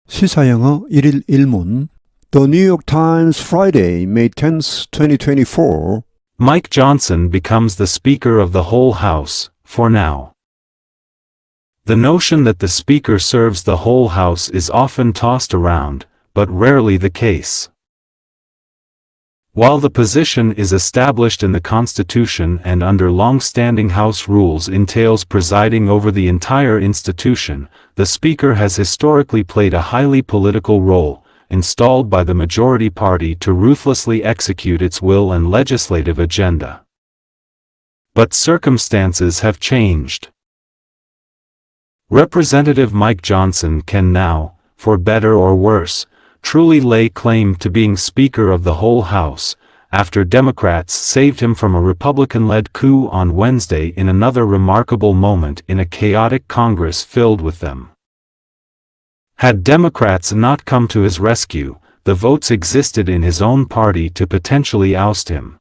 시사영어 1일 1문 The New York Times Friday, May 10th, 2024 Mike Johnson becomes the Speaker of the whole House, for now. The notion that the Speaker serves the whole House is often tossed around, but rarely the case. While the position is established in the Constitution and under long-standing House rules entails presiding over the entire institution, the Speaker has historically played a highly political role, installed by the majority party to ruthlessly execute its will and legislative agenda. But circumstances have changed. Representative Mike Johnson can now, for better or worse, truly lay claim to being Speaker of the whole House, after Democrats saved him from a Republican-led coup on Wednesday in another remarkable moment in a chaotic Congress filled with them. Had Democrats not come to his rescue, the votes existed in his own party to potentially oust him.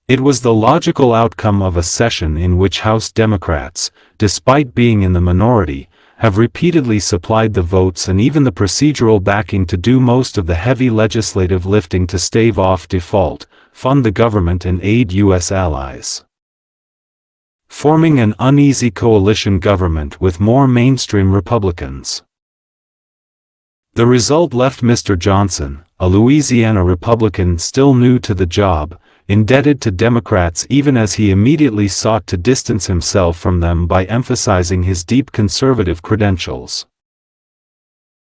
It was the logical outcome of a session in which House Democrats, despite being in the minority, have repeatedly supplied the votes and even the procedural backing to do most of the heavy legislative lifting to stave off default, fund the government and aid U.S. allies. Forming an uneasy coalition government with more mainstream Republicans. The result left Mr. Johnson, a Louisiana Republican still new to the job, indebted to Democrats even as he immediately sought to distance himself from them by emphasizing his deep conservative credentials.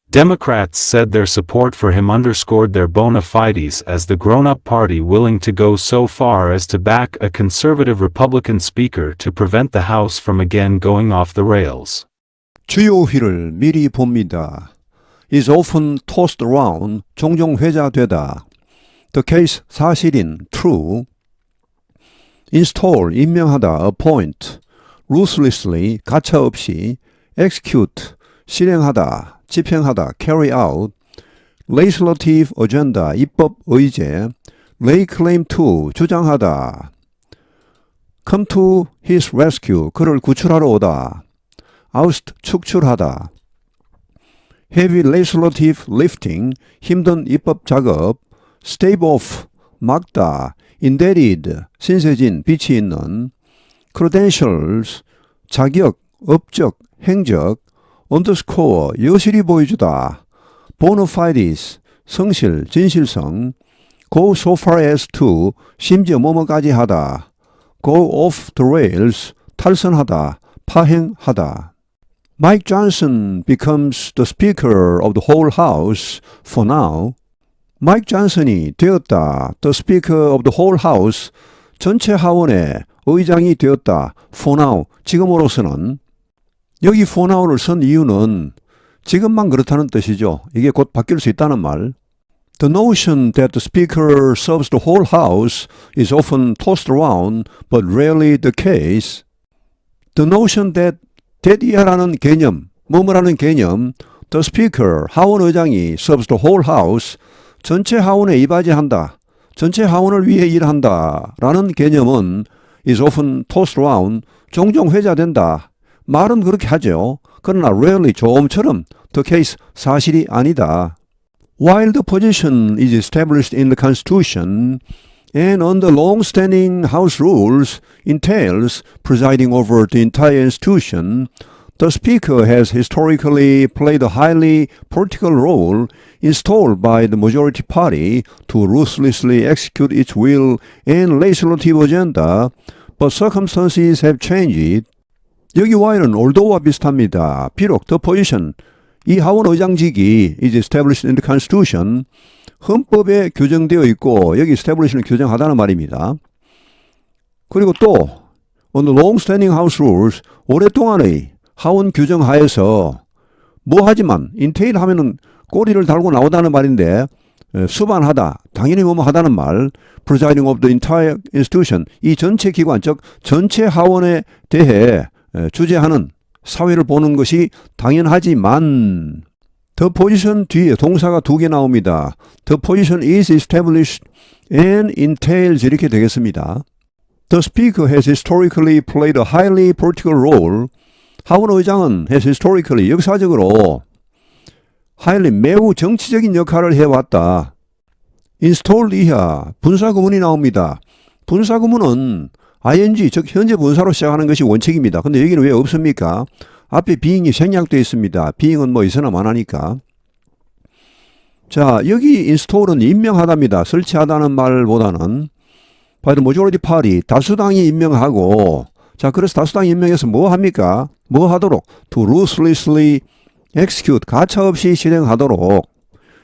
Democrats said their support for him underscored their bona fides as the grown-up party willing to go so far as to back a conservative Republican speaker to prevent the House from again going off the rails. 주요 회를 미리 봅니다. is often tossed around, 종종 회자되다. The case 사실인 true. install 임명하다 appoint. ruthlessly 가차없이 execute 실행하다 집행하다 carry out. legislative agenda 입법 의제. lay claim to 주장하다. come to his rescue 그를 구출하러 오다. oust 축출하다. heavy legislative lifting 힘든 입법 작업. stave off, 막다, indebted, 신세진, 빚이 있는, credentials, 자격, 업적, 행적, underscore, 여실히 보여주다, bona fides, 성실, 진실성, go so far as to, 심지어 뭐뭐까지 하다, go off the rails, 탈선하다, 파행하다. Mike Johnson becomes the Speaker of the whole House for now. 마이크 존슨이 되었다. The Speaker of the whole House, 전체 하원의 의장이 되었다. For now, 지금으로서는. 여기 for now를 쓴 이유는 지금만 그렇다는 뜻이죠. 이게 곧 바뀔 수 있다는 말. The notion that the Speaker serves the whole House is often tossed around, but rarely the case. The notion that 이하라는 개념, 뭐뭐라는 개념, the Speaker, 하원 의장이 serves the whole House, 전체 하원에 이바지한다. 전체 하원을 위해 일한다. 라는 개념은 is often tossed around. 종종 회자된다. 말은 그렇게 하죠. 그러나 rarely 조음처럼 the case 사실이 아니다. While the position is established in the Constitution and under long-standing House rules entails presiding over the entire institution, the Speaker has historically played a highly political role installed by the majority party to ruthlessly execute its will and legislative agenda, but circumstances have changed. 여기 while은 although와 비슷합니다. 비록 the position, 이 하원 의장직이 is established in the Constitution, 헌법에 규정되어 있고 여기 establish는 규정하다는 말입니다. 그리고 또 on the long-standing House rules, 오랫동안의 하원 규정 하에서 뭐 하지만 entail 하면은 꼬리를 달고 나오다는 말인데 수반하다, 당연히 뭐뭐 하다는 말, presiding of the entire institution, 이 전체 기관, 즉 전체 하원에 대해 주재하는 사회를 보는 것이 당연하지만 the position 뒤에 동사가 두 개 나옵니다. The position is established and entails 이렇게 되겠습니다. The Speaker has historically played a highly political role. 하원 의장은 has historically 역사적으로 highly 매우 정치적인 역할을 해왔다. installed 이하 분사구문이 나옵니다. 분사구문은 ing 즉 현재 분사로 시작하는 것이 원칙입니다. 근데 여기는 왜 없습니까? 앞에 being이 생략되어 있습니다. being은 뭐 있으나 마나니까. 자, 여기 install은 임명하다입니다. 설치하다는 말보다는 by the majority party 다수당이 임명하고, 자, 그래서 다수당이 임명해서 뭐 합니까? 뭐 하도록? to ruthlessly execute 가차없이 실행하도록.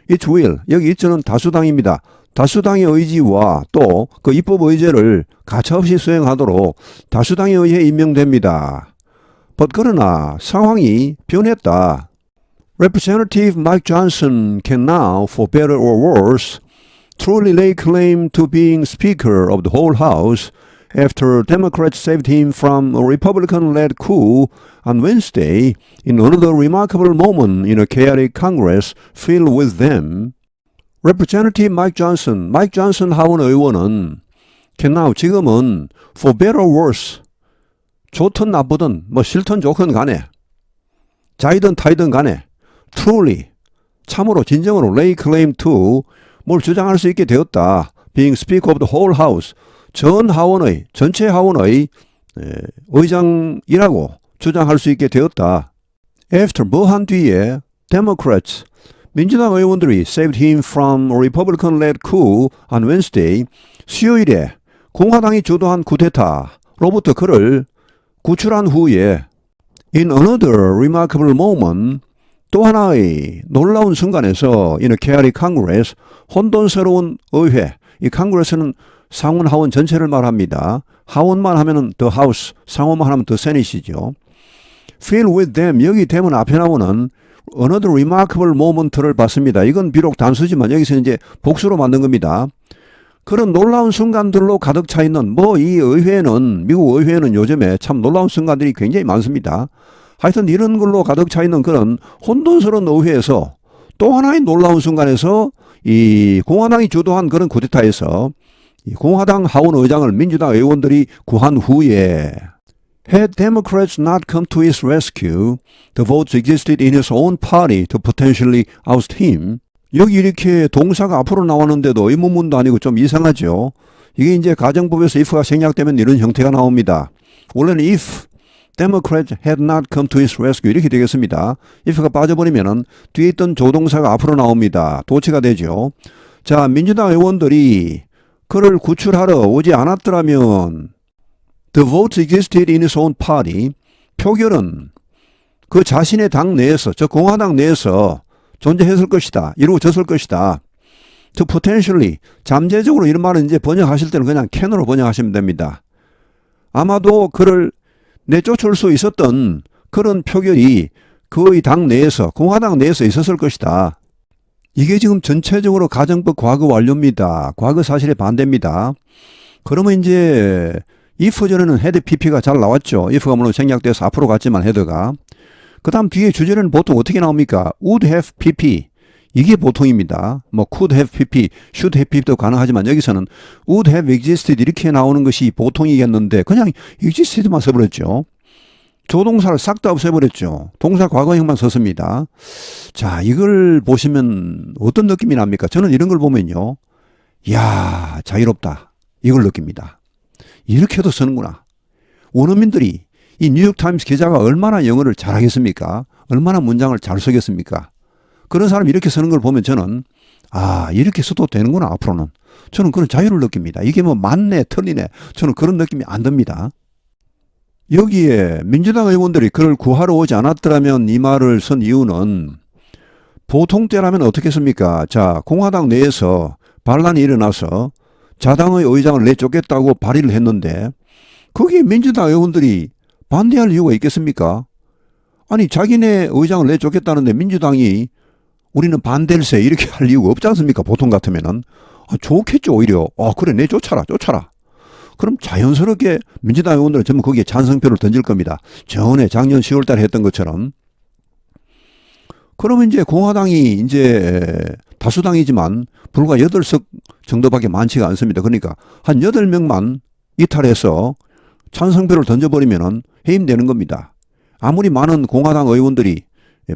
it will 여기 it는 다수당입니다. 다수당의 의지와 또 그 입법 의제를 가차없이 수행하도록 다수당에 의해 임명됩니다. but 그러나 상황이 변했다. Representative Mike Johnson can now, for better or worse, truly lay claim to being Speaker of the whole House after Democrats saved him from a Republican-led coup on Wednesday in another remarkable moment in a chaotic Congress filled with them. Representative Mike Johnson 하원 의원은 can now 지금은 for better or worse 좋든 나쁘든 뭐 싫든 좋든 간에 자이든 타이든 간에 truly 참으로 진정으로 lay claim to 뭘 주장할 수 있게 되었다. being Speaker of the whole House 전 하원의 전체 하원의 의장이라고 주장할 수 있게 되었다. After 뭐 한 뒤에 Democrats 민주당 의원들이 saved him from a Republican-led coup on Wednesday 수요일에 공화당이 주도한 쿠데타로부터 그를 구출한 후에 in another remarkable moment 또 하나의 놀라운 순간에서 in a chaotic Congress 혼돈스러운 의회 이 Congress는 상원 하원 전체를 말합니다. 하원만 하면은 the House, 상원만 하면 the Senate이죠. Filled with them 여기 되면 앞에 나오는 another remarkable moment를 봤습니다. 이건 비록 단수지만 여기서 이제 복수로 만든 겁니다. 그런 놀라운 순간들로 가득 차 있는 이 의회는 미국 의회는 요즘에 참 놀라운 순간들이 굉장히 많습니다. 하여튼 이런 걸로 가득 차 있는 그런 혼돈스러운 의회에서 또 하나의 놀라운 순간에서 이 공화당이 주도한 그런 쿠데타에서 이 공화당 하원 의장을 민주당 의원들이 구한 후에 Had Democrats not come to his rescue, the votes existed in his own party to potentially oust him. 여기 이렇게 동사가 앞으로 나왔는데도 의문문도 아니고 좀 이상하죠. 이게 이제 가정법에서 if가 생략되면 이런 형태가 나옵니다. 원래는 if Democrats had not come to his rescue 이렇게 되겠습니다. if가 빠져버리면은 뒤에 있던 조동사가 앞으로 나옵니다. 도치가 되죠. 자, 민주당 의원들이 그를 구출하러 오지 않았더라면 The votes existed in his own party. 표결은 그 자신의 당 내에서, 저 공화당 내에서 존재했을 것이다. 이루어졌을 것이다. To potentially, 잠재적으로 이런 말은 이제 번역하실 때는 그냥 can으로 번역하시면 됩니다. 아마도 그를 내쫓을 수 있었던 그런 표결이 그의 당 내에서, 공화당 내에서 있었을 것이다. 이게 지금 전체적으로 가정법 과거 완료입니다. 과거 사실에 반대입니다. 그러면 이제 if 전에는 head pp가 잘 나왔죠. if가 물론 생략돼서 앞으로 갔지만 헤드가. 그 다음 뒤에 주제는 보통 어떻게 나옵니까? would have pp. 이게 보통입니다. 뭐 could have pp, should have pp도 가능하지만 여기서는 would have existed 이렇게 나오는 것이 보통이겠는데 그냥 existed만 써버렸죠. 조동사를 싹 다 없애버렸죠. 동사 과거형만 썼습니다. 자, 이걸 보시면 어떤 느낌이 납니까? 저는 이런 걸 보면요. 이야, 자유롭다. 이걸 느낍니다. 이렇게도 쓰는구나. 원어민들이 이 뉴욕타임스 기자가 얼마나 영어를 잘하겠습니까? 얼마나 문장을 잘 쓰겠습니까? 그런 사람이 이렇게 쓰는 걸 보면 저는 이렇게 써도 되는구나 앞으로는. 저는 그런 자유를 느낍니다. 이게 뭐 맞네 틀리네 저는 그런 느낌이 안 듭니다. 여기에 민주당 의원들이 그를 구하러 오지 않았더라면 이 말을 쓴 이유는 보통 때라면 어떻게 했습니까? 자, 공화당 내에서 반란이 일어나서 자당의 의장을 내쫓겠다고 발의를 했는데 거기에 민주당 의원들이 반대할 이유가 있겠습니까? 아니 자기네 의장을 내쫓겠다는데 민주당이 우리는 반댈세 이렇게 할 이유가 없지 않습니까? 보통 같으면은 좋겠죠 오히려. 그래 내쫓아라 쫓아라. 그럼 자연스럽게 민주당 의원들은 전부 거기에 찬성표를 던질 겁니다. 전에 작년 10월 달에 했던 것처럼. 그러면 이제 공화당이 이제 다수당이지만 불과 8석 정도밖에 많지가 않습니다. 그러니까 한 8명만 이탈해서 찬성표를 던져버리면 해임되는 겁니다. 아무리 많은 공화당 의원들이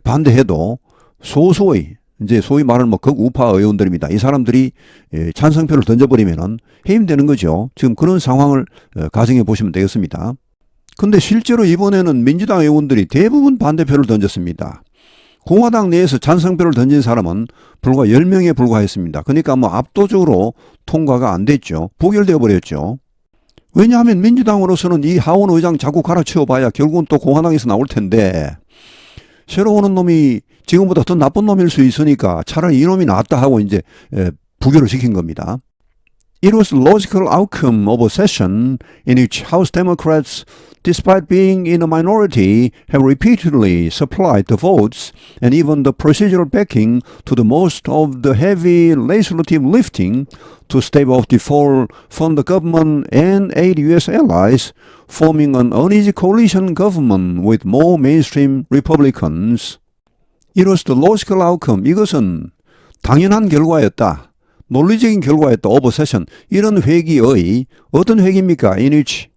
반대해도 소수의 이제 소위 말하는 뭐 극우파 의원들입니다. 이 사람들이 찬성표를 던져버리면은 해임되는 거죠. 지금 그런 상황을 가정해 보시면 되겠습니다. 근데 실제로 이번에는 민주당 의원들이 대부분 반대표를 던졌습니다. 공화당 내에서 찬성표를 던진 사람은 불과 10명에 불과했습니다. 그러니까 뭐 압도적으로 통과가 안 됐죠. 부결되어 버렸죠. 왜냐하면 민주당으로서는 이 하원 의장 자꾸 갈아치워 봐야 결국은 또 공화당에서 나올 텐데 새로 오는 놈이 지금보다 더 나쁜 놈일 수 있으니까 차라리 이놈이 낫다 하고 이제 부결을 시킨 겁니다. It was the logical outcome of a session in which House Democrats, despite being in a minority, have repeatedly supplied the votes and even the procedural backing to the most of the heavy legislative lifting to stave off default, fund the government and aid U.S. allies, forming an uneasy coalition government with more mainstream Republicans. It was the logical outcome. 이것은 당연한 결과였다. 논리적인 결과였다. 오버 세션. 이런 회기의 어떤 회기입니까? In which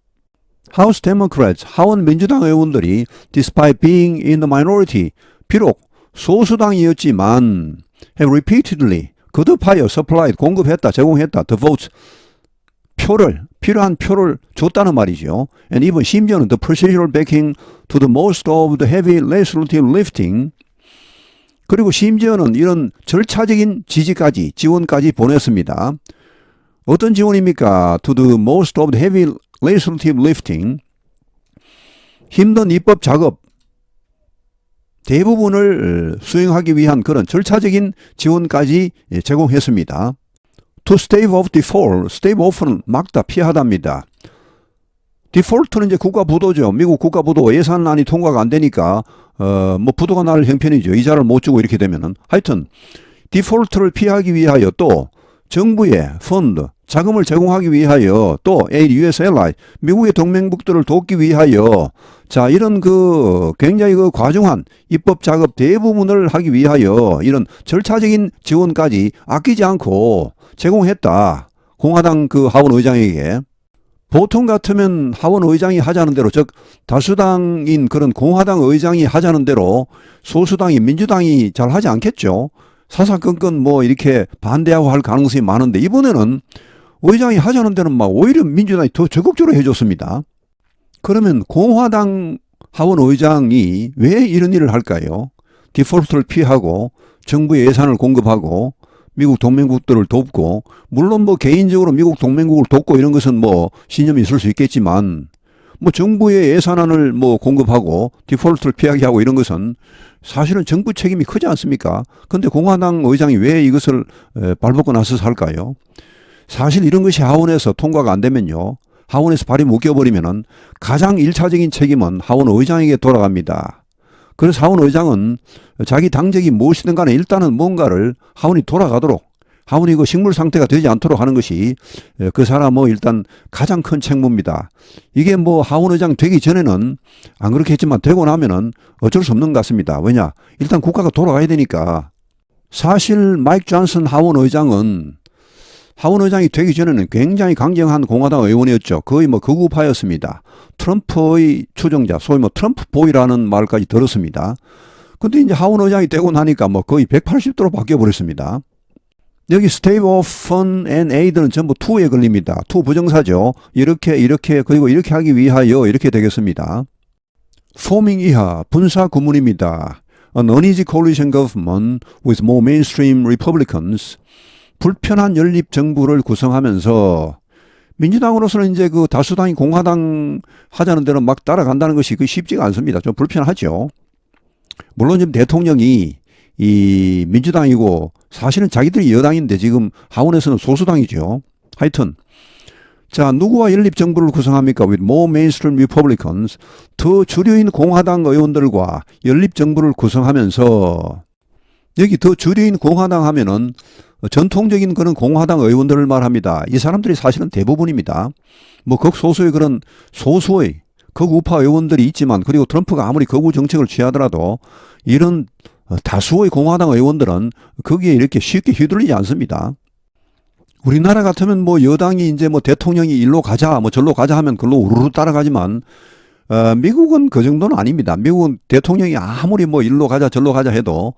House Democrats, 하원 민주당 의원들이 despite being in the minority, 비록 소수당이었지만 have repeatedly, 거듭하여 supplied, 공급했다, 제공했다, the votes, 필요한 표를 줬다는 말이죠. And even 심지어는 the procedural backing to the most of the heavy legislative lifting, 그리고 심지어는 이런 절차적인 지지까지, 지원까지 보냈습니다. 어떤 지원입니까? To the most of the heavy legislative lifting. 힘든 입법 작업 대부분을 수행하기 위한 그런 절차적인 지원까지 제공했습니다. To stave off default. stave off는 막다, 피하다입니다. 디폴트는 이제 국가부도죠. 미국 국가부도 예산안이 통과가 안 되니까 뭐 부도가 날 형편이죠. 이자를 못 주고 이렇게 되면은. 하여튼 디폴트를 피하기 위하여 또 정부의 펀드, 자금을 제공하기 위하여 또 aid U.S. ally, 미국의 동맹국들을 돕기 위하여 자 이런 그 굉장히 그 과중한 입법 작업 대부분을 하기 위하여 이런 절차적인 지원까지 아끼지 않고 제공했다. 공화당 그 하원 의장에게. 보통 같으면 하원 의장이 하자는 대로, 즉 다수당인 그런 공화당 의장이 하자는 대로 소수당이 민주당이 잘 하지 않겠죠. 사사건건 뭐 이렇게 반대하고 할 가능성이 많은데 이번에는 의장이 하자는 대로 막 오히려 민주당이 더 적극적으로 해줬습니다. 그러면 공화당 하원 의장이 왜 이런 일을 할까요? 디폴트를 피하고 정부의 예산을 공급하고 미국 동맹국들을 돕고, 물론 뭐 개인적으로 미국 동맹국을 돕고 이런 것은 뭐 신념이 있을 수 있겠지만, 뭐 정부의 예산안을 뭐 공급하고 디폴트를 피하게 하고 이런 것은 사실은 정부 책임이 크지 않습니까? 근데 공화당 의장이 왜 이것을 발벗고 나서서 할까요? 사실 이런 것이 하원에서 통과가 안 되면요, 하원에서 발이 묶여버리면은 가장 1차적인 책임은 하원 의장에게 돌아갑니다. 그래서 하원 의장은 자기 당적이 무엇이든 간에 일단은 뭔가를 하원이 돌아가도록, 하원이 그 식물 상태가 되지 않도록 하는 것이 그 사람 뭐 일단 가장 큰 책무입니다. 이게 뭐 하원 의장 되기 전에는 안 그렇게 했지만 되고 나면은 어쩔 수 없는 것 같습니다. 왜냐? 일단 국가가 돌아가야 되니까. 사실 마이크 존슨 하원 의장은 하원 의장이 되기 전에는 굉장히 강경한 공화당 의원이었죠. 거의 뭐 극우파였습니다. 트럼프의 추종자, 소위 뭐 트럼프 보이라는 말까지 들었습니다. 근데 이제 하원 의장이 되고 나니까 뭐 거의 180도로 바뀌어버렸습니다. 여기 stave off fund and aid는 전부 to에 걸립니다. to 부정사죠. 이렇게 그리고 이렇게 하기 위하여 이렇게 되겠습니다. forming 이하 분사 구문입니다. An uneasy coalition government with more mainstream Republicans. 불편한 연립 정부를 구성하면서 민주당으로서는 이제 그 다수당이 공화당 하자는 대로 막 따라간다는 것이 그 쉽지가 않습니다. 좀 불편하죠. 물론 지금 대통령이 이 민주당이고 사실은 자기들이 여당인데 지금 하원에서는 소수당이죠. 하여튼 자, 누구와 연립 정부를 구성합니까? With more mainstream Republicans. 더 주류인 공화당 의원들과 연립 정부를 구성하면서, 여기 더 주류인 공화당 하면은 전통적인 그런 공화당 의원들을 말합니다. 이 사람들이 사실은 대부분입니다. 뭐 극소수의 그런 소수의 극우파 의원들이 있지만, 그리고 트럼프가 아무리 극우 정책을 취하더라도 이런 다수의 공화당 의원들은 거기에 이렇게 쉽게 휘둘리지 않습니다. 우리나라 같으면 뭐 여당이 이제 뭐 대통령이 일로 가자 뭐 절로 가자 하면 그걸로 우르르 따라가지만 미국은 그 정도는 아닙니다. 미국은 대통령이 아무리 뭐 일로 가자 절로 가자 해도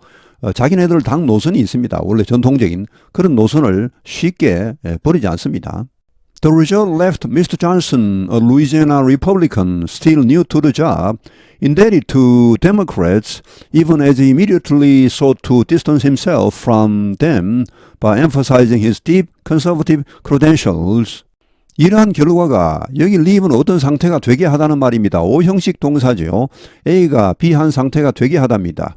자기네들 당 노선이 있습니다. 원래 전통적인 그런 노선을 쉽게 버리지 않습니다. The result left Mr. Johnson, a Louisiana Republican still new to the job, indebted to Democrats even as he immediately sought to distance himself from them by emphasizing his deep conservative credentials. 이러한 결과가 여기 leave는 어떤 상태가 되게 하다는 말입니다. O형식 동사죠. A가 B한 상태가 되게 하답니다.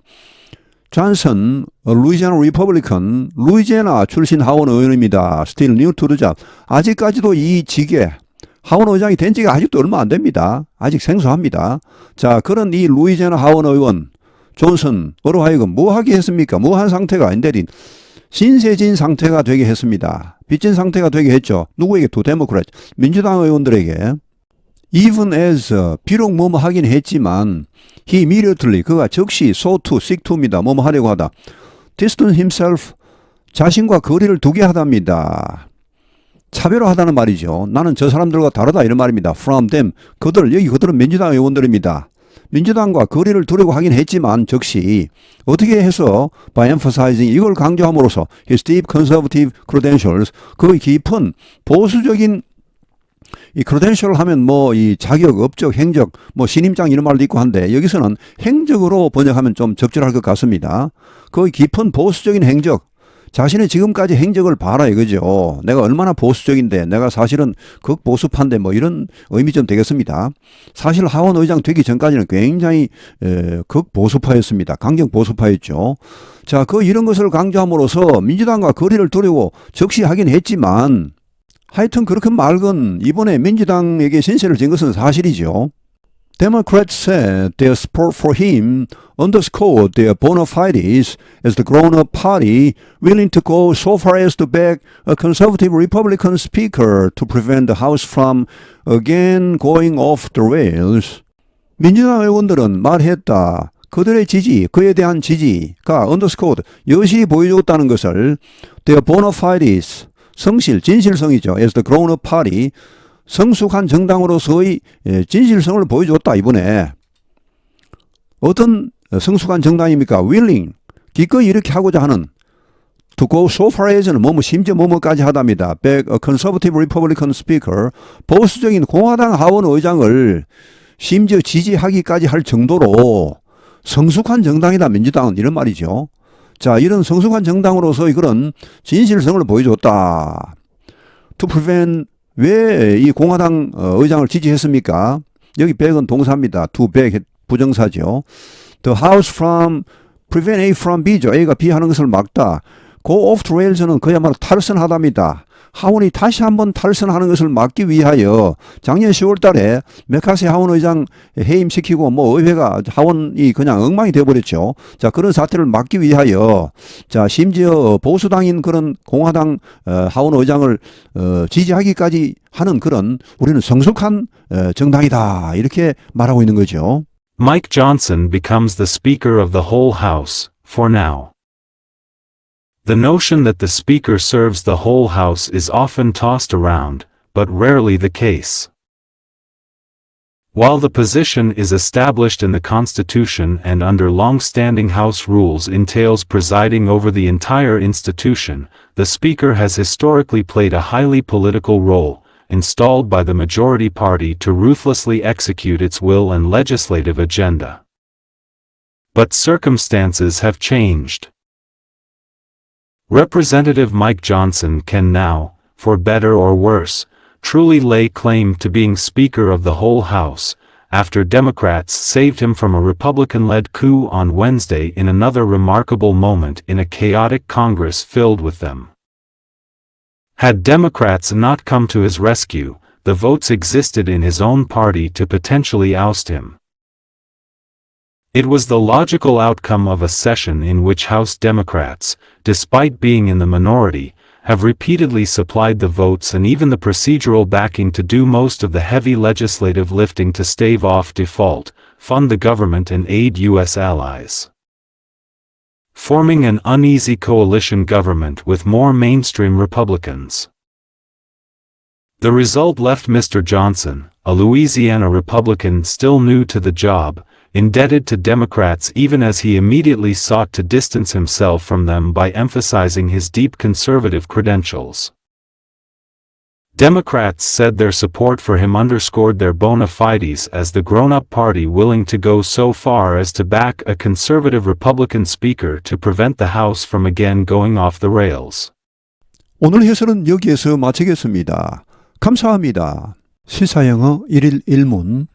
존슨, 루이지애나 리퍼블리컨, 루이지애나 출신 하원 의원입니다. Still new to the job. 아직까지도 이 직에 하원 의장이 된 지가 아직도 얼마 안 됩니다. 아직 생소합니다. 자, 그런 이 루이지애나 하원 의원 존슨으로 하여금 뭐 하게 했습니까? 뭐 한 상태가 아닌데 신세진 상태가 되게 했습니다. 빚진 상태가 되게 했죠. 누구에게? To Democrats. 민주당 의원들에게. Even as, 비록 뭐뭐 하긴 했지만 he immediately, 그가 즉시 sought to, seek to입니다. 뭐뭐 하려고 하다. distance himself, 자신과 거리를 두게 하답니다. 차별화하다는 말이죠. 나는 저 사람들과 다르다 이런 말입니다. From them, 그들, 여기 그들은 민주당 의원들입니다. 민주당과 거리를 두려고 하긴 했지만 즉시 어떻게 해서 by emphasizing, 이걸 강조함으로써 his deep conservative credentials, 그 깊은 보수적인 이 크레덴셜 하면 뭐 이 자격, 업적, 행적, 뭐 신임장 이런 말도 있고 한데 여기서는 행적으로 번역하면 좀 적절할 것 같습니다. 그 깊은 보수적인 행적, 자신의 지금까지 행적을 봐라 이거죠. 내가 얼마나 보수적인데, 내가 사실은 극보수파인데 뭐 이런 의미 좀 되겠습니다. 사실 하원 의장 되기 전까지는 굉장히 극보수파였습니다. 강경 보수파였죠. 자, 이런 것을 강조함으로써 민주당과 거리를 두려고 적시 하긴 했지만 하여튼 그렇게 말건 이번에 민주당에게 신세를 진 것은 사실이죠. Democrats said their support for him underscored their bona fides as the grown-up party willing to go so far as to back a conservative Republican speaker to prevent the House from again going off the rails. 민주당 의원들은 말했다. 그들의 지지, 그에 대한 지지가 underscored, 여실히 보여줬다는 것을 their bona fides, 성실, 진실성이죠. As the grown-up party, 성숙한 정당으로서의 진실성을 보여줬다 이번에. 어떤 성숙한 정당입니까? Willing, 기꺼이 이렇게 하고자 하는. To go so far as는 심지어 뭐뭐까지 하답니다. Back a conservative Republican speaker, 보수적인 공화당 하원 의장을 심지어 지지하기까지 할 정도로 성숙한 정당이다 민주당은, 이런 말이죠. 자, 이런 성숙한 정당으로서의 그런 진실성을 보여줬다. To prevent, 왜 이 공화당 의장을 지지했습니까? 여기 back은 동사입니다. To back 부정사죠. The House from, prevent A from B죠. A가 B 하는 것을 막다. Go off the rails는 그야말로 탈선하답니다. 하원이 다시 한번 탈선하는 것을 막기 위하여 작년 10월 달에 메카시 하원 의장 해임시키고 의회가 하원이 그냥 엉망이 되어버렸죠. 자, 그런 사태를 막기 위하여, 자, 심지어 보수당인 그런 공화당 하원 의장을 지지하기까지 하는 그런, 우리는 성숙한 정당이다 이렇게 말하고 있는 거죠. Mike Johnson becomes the Speaker of the whole House, for now. The notion that the Speaker serves the whole House is often tossed around, but rarely the case. While the position is established in the Constitution and under long-standing House rules entails presiding over the entire institution, the Speaker has historically played a highly political role, installed by the majority party to ruthlessly execute its will and legislative agenda. But circumstances have changed. Representative Mike Johnson can now, for better or worse, truly lay claim to being Speaker of the whole House, after Democrats saved him from a Republican-led coup on Wednesday in another remarkable moment in a chaotic Congress filled with them. Had Democrats not come to his rescue, the votes existed in his own party to potentially oust him. It was the logical outcome of a session in which House Democrats, despite being in the minority, have repeatedly supplied the votes and even the procedural backing to do most of the heavy legislative lifting to stave off default, fund the government and aid U.S. allies. Forming an uneasy coalition government with more mainstream Republicans. The result left Mr. Johnson, a Louisiana Republican still new to the job, indebted to Democrats even as he immediately sought to distance himself from them by emphasizing his deep conservative credentials. Democrats said their support for him underscored their bona fides as the grown-up party willing to go so far as to back a conservative Republican speaker to prevent the House from again going off the rails. 오늘 해설은 여기에서 마치겠습니다. 감사합니다. 시사영어 1일 1문